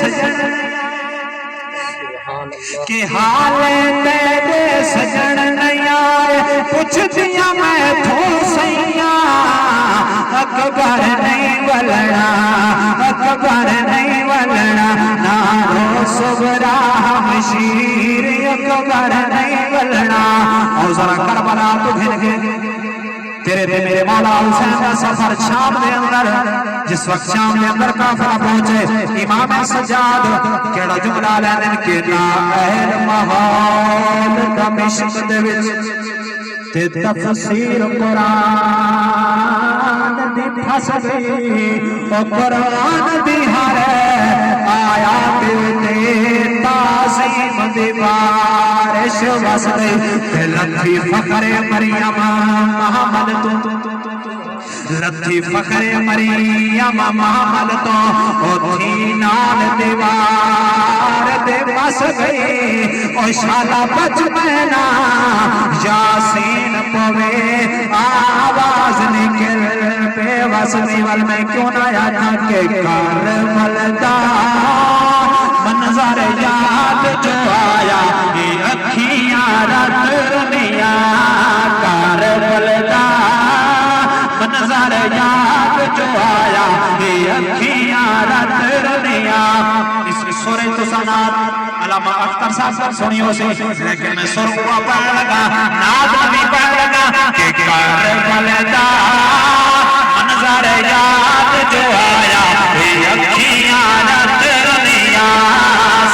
سجن کہ حال تیرے سجن نہیں آئے پوچھ دیا میں تھو سیاں اکبر نہیں ولنا اکبر نہیں ولنا نارو صبرا ہمشیر اکبر نہیں ولنا اور ذرا کربلا تو گھن گھن تیرے دے میرے مولا حسین کا سفر شام دے اندر جس وقت شام دے اندر کافرہ پہنچے امام سجاد کیڑا جملہ لینن کے نا اہل محال دمشق دے وچ تے تفسیر قرآن دی پھس گئی او قرآن دی ہر آیات تے تعظیم دی بارش وس گئی تے لکھی فخر مریم محمد تو لکھی فخر مریم محمد تو او تھی نال دیوار دے وس گئی او شالا بچ مینا یاسین پوے آواز نکل پہ وسنی وال میں کیوں نہ آیا کہ کربل دا منظر یاد جو آیا یہ اکھیاں رت رنیا کربل دا منظر یاد جو آیا یہ اکھیاں رت رنیا اس کی سورہ تسانات علامہ اختر صاحب سنیوں سے لیکن میں سر ہوا پڑھ لگا ناز نبی پڑھ لگا کہ کربل دا منظر یاد جو آیا یہ اکھیاں رت رنیا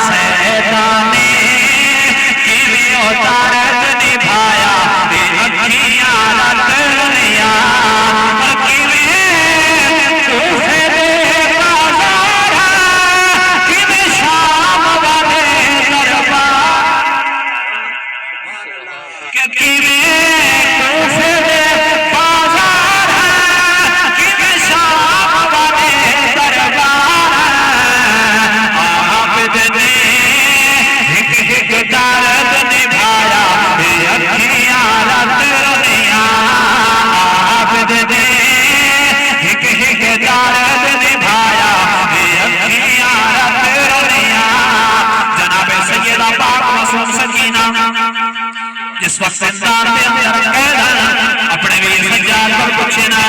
سیدانے کیویں اتارت نبھایا یہ اکھیاں رت رنیا جس وقت زندان دے اندر قید اپنے ویر سجاد پر پوچھنا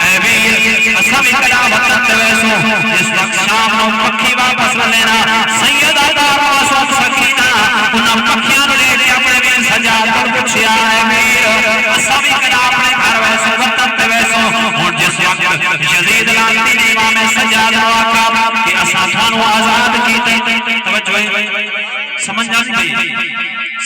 اے ویر اساں بھی کلام کرتے ویسو جس وقت شام نو پکھی واپس لینا سیدہ دار واسو سکینہ انہاں پکھیاں نو لے کے اپنے ویر سجاد پر پوچھیا اے ویر اساں بھی کلام اپنے گھر ویسو وطن تے ویسو ہن جس وقت یزید لعنتی نے امام سجاد نو آکھا کہ اساں تھانو آزاد کیتے توجہ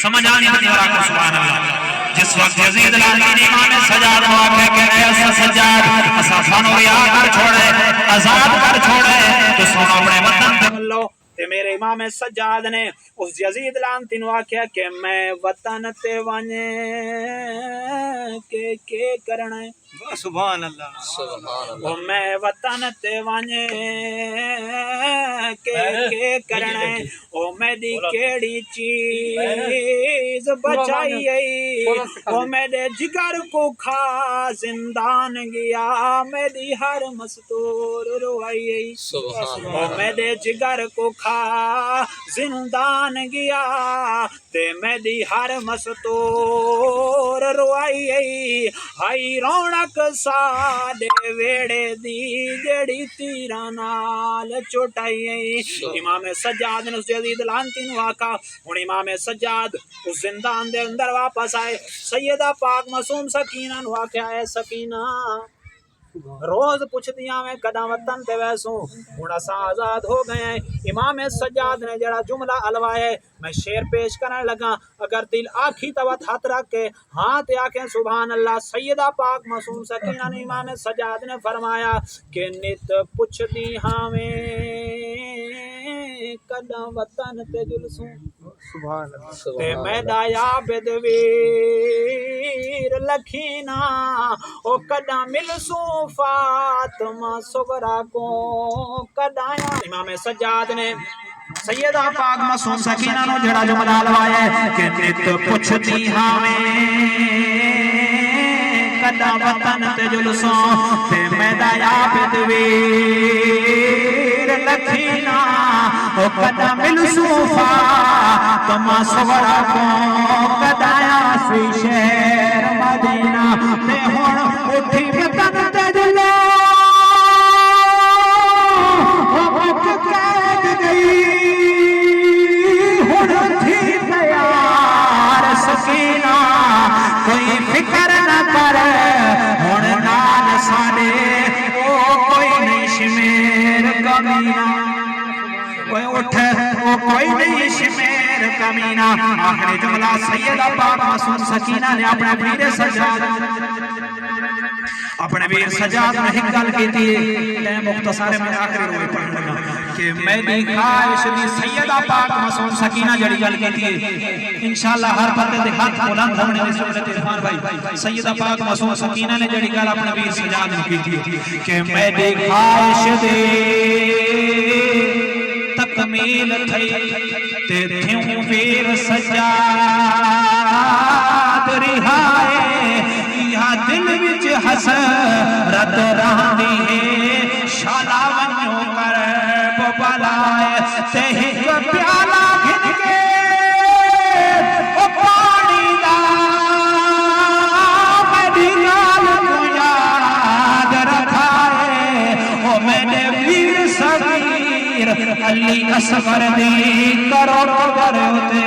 سمجھ آنی بدی اور آکھا سبحان اللہ جس وقت یزید لعنتی نے امام سجاد کو آکھا کہ ایسا سجاد اسا سانو رہا کر چھوڑے آزاد کر چھوڑے تو سانو اپنے وطن تے ملو تے میرے امام سجاد نے اس یزید لعنتی نو آکھیا کہ میں وطن تے وانے کے کرنا ہے سبحان اللہ سبحان اللہ میں وطن تے وانے کے کرنا ہے او میں دی کیڑی چیز بچائی او میں دے جگر کو کھا زندان گیا میں دی ہر مستور روائی او میں دے جگر کو کھا زندان گیا تے میں دی ہر مستور روائی ہائی رونق ساڈے ویڑے دی جڑی تیراں نال چوٹائی امام سجاد نے اس یزید لعنتی نو آکھا ہن امام سجاد اس زندان دے اندر واپس آئے سیدہ پاک معصوم سکینہ نو آکھیا اے سکینہ روز پوچھدیاں میں کدا وطن تے ویسوں ہن اساں آزاد ہو گئے ہیں امام سجاد نے جڑا جملہ الوائے میں شعر پیش کرنے لگا اگر دل آکھی توت ہاتھ رکھ کے ہاں تے آکھیں سبحان اللہ سیدہ پاک معصوم سکینہ نے امام سجاد نے فرمایا کہ نت پوچھدی ہاں میں کدا وطن تے جلسوں سبحان اللہ تے میں دایا بدویر لکھینا او کدا ملسوں فاطمہ صغرا کو کدایا امام سجاد نے سیدہ پاک معصوم سکینہ نو جڑا جملہ لوایا کہ نت پوچھدی ہاں کدا وطن تے جلسوں تے میں دایا بدویر لکھینا قدم الصوفا تما سوڑا کو قدایا سی شہر مدینہ تے ہن اٹھی وطن تے جلو مک قید گئی ہن تھی تیار سکینہ کوئی فکر نہ کر ہن نال ساڈے او کوئی نہیں شمیر کمینہ کوئی اٹھ وہ کوئی نہیں شمیر کمینہ آخری جملہ سیدہ پاک معصوم سکینہ نے اپنے ویر سجاد نے ایک گل کیتی ہے مختصر میں آخری روئے پڑھنے لگا کہ میں دی خواہش دی سیدہ پاک معصوم سکینہ جڑی گل کیتی ہے انشاءاللہ ہر بندے دے ہاتھ بلند ہونے دی صورت عرفان بھائی سیدہ پاک معصوم سکینہ نے جڑی گل اپنے ویر سجاد نے کیتی ہے کہ میں دی خواہش دی تکمیل تھئی تے تھیوں ویر سجاد رہائے یا دل وچ حسرت رہنی ہے شالا ونیو کر بلائے تے ایک پیالہ گھن کے او پانی دا میری گال کو یاد رکھائے او میں نے ویر صغیر علی اصغر دی کرو کرو تے